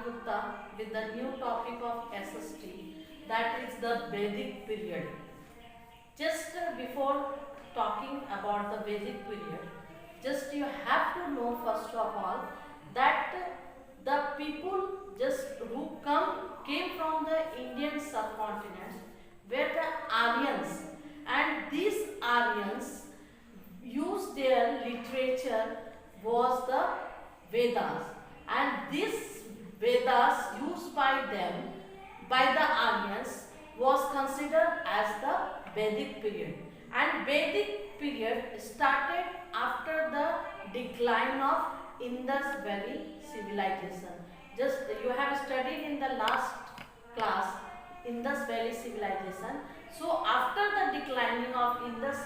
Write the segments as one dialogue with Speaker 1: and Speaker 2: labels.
Speaker 1: Gupta with the new topic of SST, that is the Vedic period. Just before talking about the Vedic period, just you have to know first of all that the people just who came from the Indian subcontinent were the Aryans, and these Aryans used their literature was the Vedas, and these Vedas used by them, by the Aryans, was considered as the Vedic period. And Vedic period started after the decline of Indus Valley civilization. Just you have studied in the last class Indus Valley civilization. So after the declining of Indus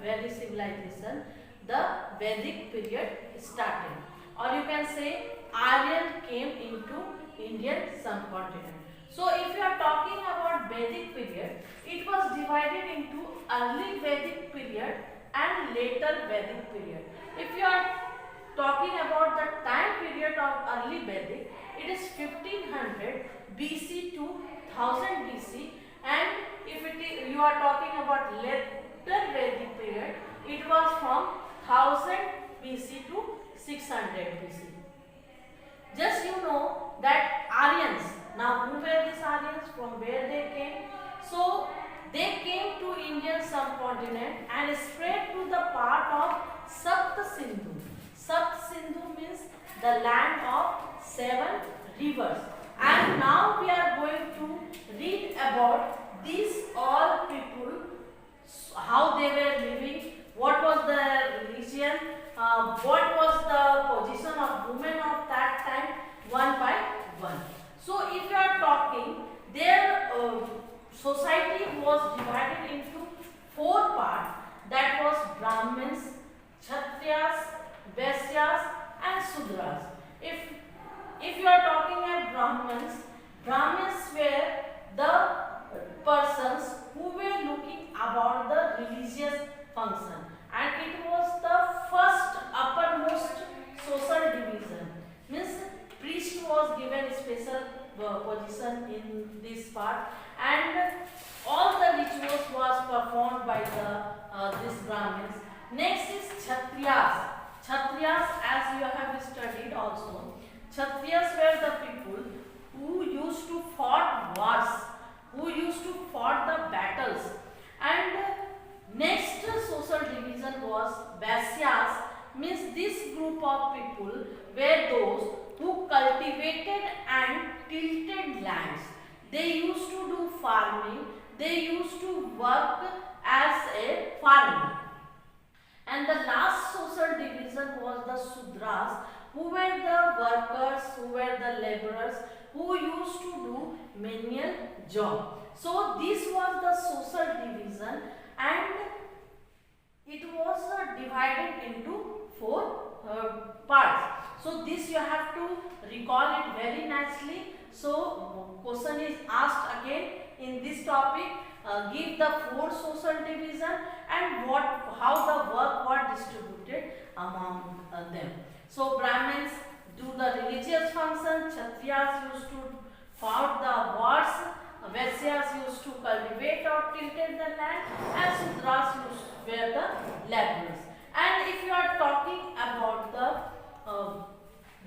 Speaker 1: Valley civilization, the Vedic period started, or you can say Aryan came into Indian subcontinent. So if you are talking about Vedic period, it was divided into early Vedic period and later Vedic period. If you are talking about the time period of early Vedic, it is 1500 BC to 1000 BC, and if you are talking about later Vedic period, it was from 1000 BC to 600 BC. Just you know that Aryans, now who were these Aryans, from where they came? So they came to Indian subcontinent and spread to the part of Sapt Sindhu. Sapt Sindhu means the land of 7 rivers. And now we are going to read about these all people, how they were living, what was the religion, what was the position of women of that time, one by one. So if you are talking, their society was divided into 4 parts, that was Brahmins, Kshatriyas, Vaisyas and Sudras. If you are talking about Brahmins were the persons who were looking about the religious function, and it was the first uppermost social division. Means priest was given special position in this part, and all the rituals was performed by these Brahmins. Next is Kshatriyas. Kshatriyas, as you have studied also, Kshatriyas were the people who used to fought wars, who used to fought the battles. And next social division was Vaisyas, means this group of people were those who cultivated and tilled lands. They used to do farming, they used to work as a farmer. And the last social division was the Sudras, who were the workers, who were the laborers, who used to do manual job. So this was the social division, and it was divided into 4 parts. So this you have to recall it very nicely. So question is asked again in this topic. Give the 4 social division and how the work was distributed among them. So Brahmins do the religious function, Kshatriyas used to fought the wars, Vaisyas used to cultivate or tilled the land, and Sudras were the laborers. And if you are talking about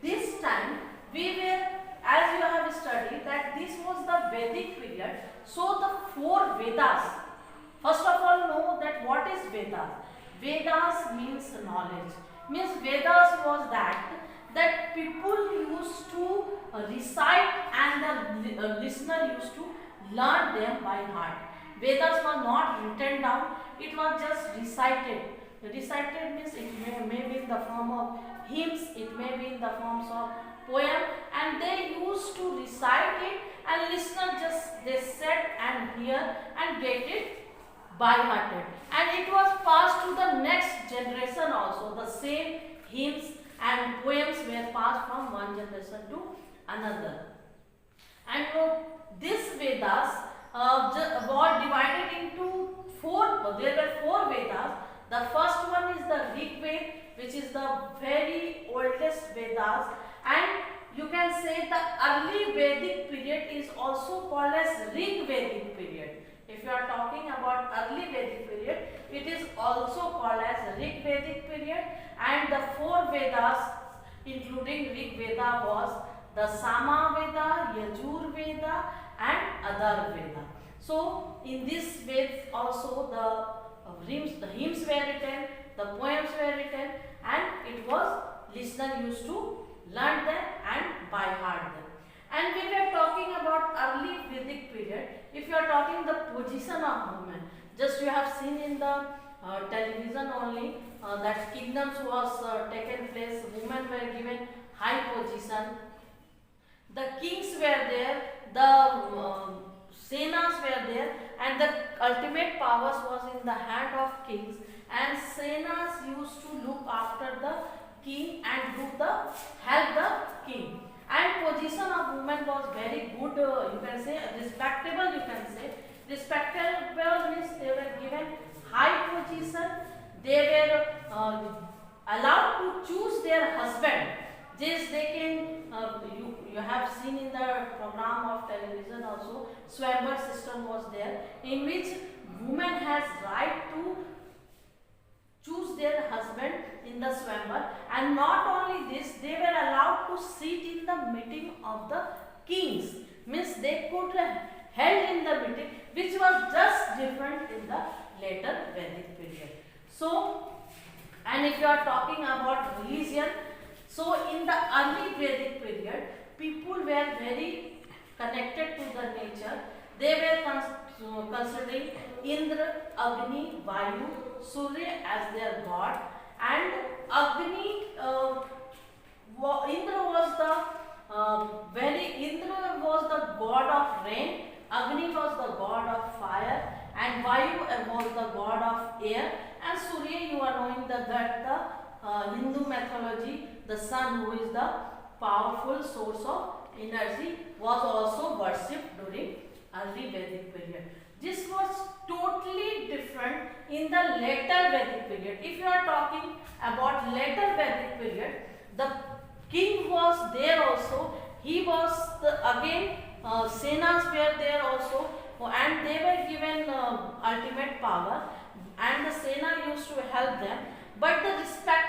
Speaker 1: this time, we were, as you have studied, that this was the Vedic period. So the 4 Vedas. First of all, know that what is Vedas. Vedas means knowledge. Means Vedas was that people used to recite, and the listener used to learn them by heart. Vedas were not written down, it was just recited. Recited means it may be in the form of hymns, it may be in the forms of poem, and they used to recite it, and listener just they sit and hear and get it by hearted, and it was passed to the next generation also. The same hymns and poems were passed from one generation to another. And this Vedas were divided into 4. There were 4 Vedas. The first one is the Rig Veda, which is the very oldest Vedas, and you can say the early Vedic period is also called as Rig Vedic period. If you are talking about early Vedic period, it is also called as Rig Vedic period, and the four Vedas including Rig Veda was the Sama Veda, Yajur Veda and Adar Veda. So in this Veda also the hymns were written, the poems were written, and it was listener used to learn them and by heart them. And we were talking about early Vedic period. If you are talking the position of women, just you have seen in the television only that kingdoms was taken place, women were given high position, the kings were there, the senas were there, and the ultimate powers was in the hand of kings, and senas used to look after the king and help the king. And position of women was very good, you can say respectable, you can say respectable means they were given high position, they were allowed to choose their husband. This they can, you have seen in the program of television also, Swayamvar system was there, in which woman has right to choose their husband in the Swayamvar, and not only this, they were allowed to sit in the meeting of the kings, means they could held in the meeting, which was just different in the later Vedic period. So, and if you are talking about religion, so in the early Vedic period, people were very connected to the nature. They were considering Indra, Agni, Vayu, Surya as their god, and Agni, Indra was the god of rain, Agni was the god of fire, and Vayu was the god of air, and Surya, you are knowing that the Hindu mythology, the sun, who is the powerful source of energy, was also worshipped during early Vedic period. This was totally different in the later Vedic period. If you are talking about later Vedic period, the king was there also. He was again senas were there also, and they were given ultimate power, and the sena used to help them. But the respect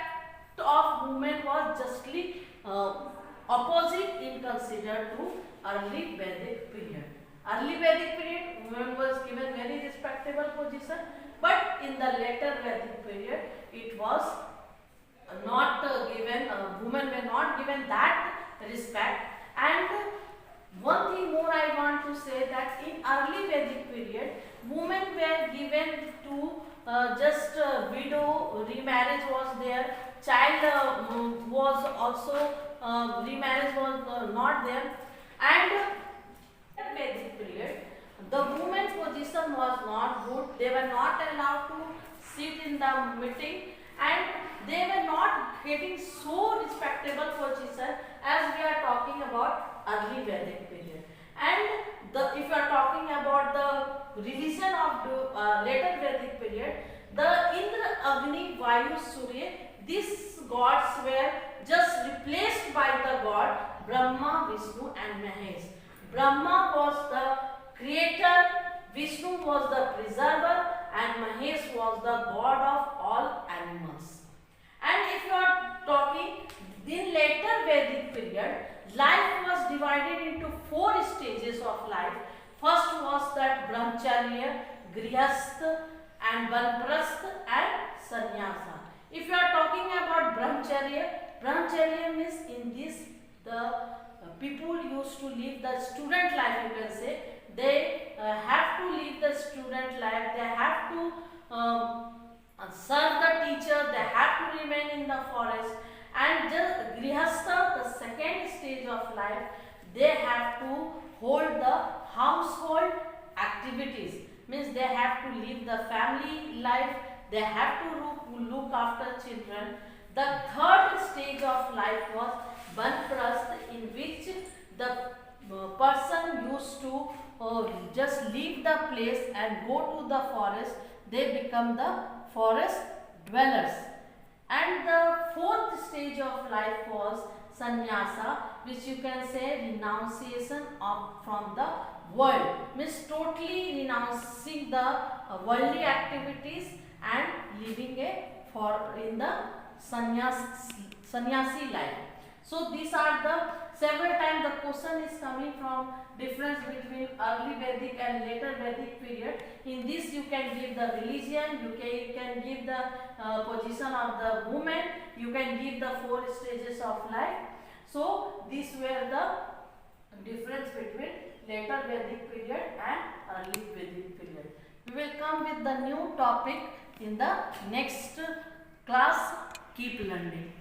Speaker 1: of women was justly opposite in considered to early Vedic period. Early Vedic period, women was given very respectable position, but in the later Vedic period, it was not given, women were not given that respect. And one thing more I want to say, that in early Vedic period, women were given to just widow, remarriage was there, child was also, remarriage was not there, and Vedic period, the women position was not good. They were not allowed to sit in the meeting, and they were not getting so respectable position as we are talking about early Vedic period. And if you are talking about the religion of the later Vedic period, the Indra, Agni, Vayu, Surya, these gods were just replaced by the god Brahma, Vishnu and Mahesh. Brahma was the creator, Vishnu was the preserver, and Mahesh was the god of all animals. And if you are talking in later Vedic period, life was divided into 4 stages of life. First was that Brahmacharya, Grihastha and Vanprastha and Sannyasa. If you are talking about Brahmacharya means in this the people used to live the student life, you can say. They have to live the student life, they have to serve the teacher, they have to remain in the forest. And just Grihastha, the second stage of life, they have to hold the household activities, means they have to live the family life, they have to look after children. The third stage of life was Vanprastha, in which the person used to just leave the place and go to the forest. They become the forest dwellers. And the fourth stage of life was sannyasa, which you can say renunciation of from the world, means totally renouncing the worldly activities and living a for in the sannyasi life. So these are the several times the question is coming from difference between early Vedic and later Vedic period. In this you can give the religion, you can give the position of the woman, you can give the 4 stages of life. So these were the difference between later Vedic period and early Vedic period. We will come with the new topic in the next class. Keep learning.